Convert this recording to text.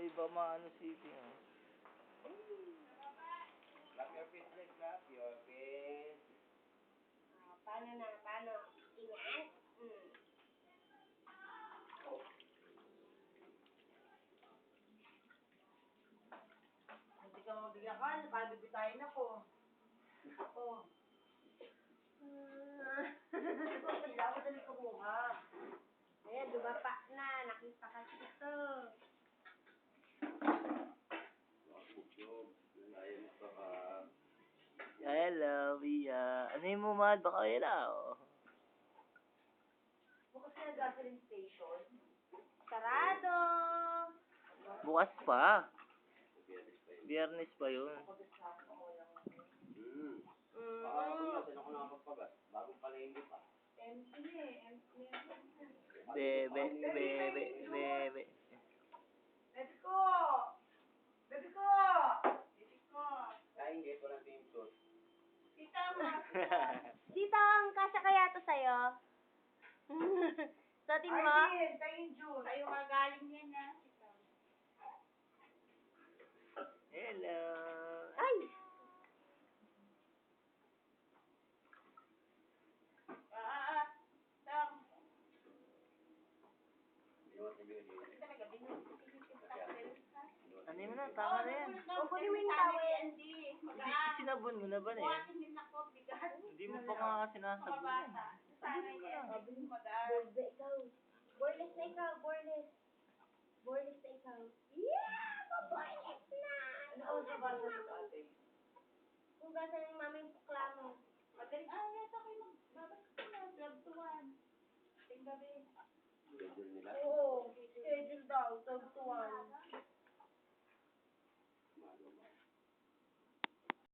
iba maano city. Clap your face, like, clap your face. Paano na? Paano? Ingat? Hindi ka mabigakan, nakabibitayin ako. Ako. Hindi ako dali kumuha. Ayan, dumapa na. Nakita ka ito. Hello, Bia. Ano yung mumad? Baka ilaw. Bukas na yung gasoline station. Sarado! Bukas pa. Biyernes pa yun. Saan ako nakapagpagas? Bagong palengke pa. Empty na eh. Empty na. Bebe. Baby ko! Baby ko! Baby ko! Ay, hindi ito na team shoot. Tita mo! Dito, ang kasya kaya to sa'yo? Satin mo? Arvin, tayo yung June. Sa'yo kagaling yan, ha? Hello. Ay! Ano yun na? Tama na yan. O, kunin mo yung towel. Sinabon mo na ba na yan? Hindi mo pa nga sinasabon yan. Bordes na ikaw. Bordes na ikaw. Bordes. Bordes na ikaw. Yeah! Pabordes na! Ano ako sa basa ng ate? Kung gasa ng maming pukla mo. Magaling. Yata kayo magbabas ko na. 12 to 1. Ting gabi. Schedule nila. Oo. Schedule daw. 12 to 1.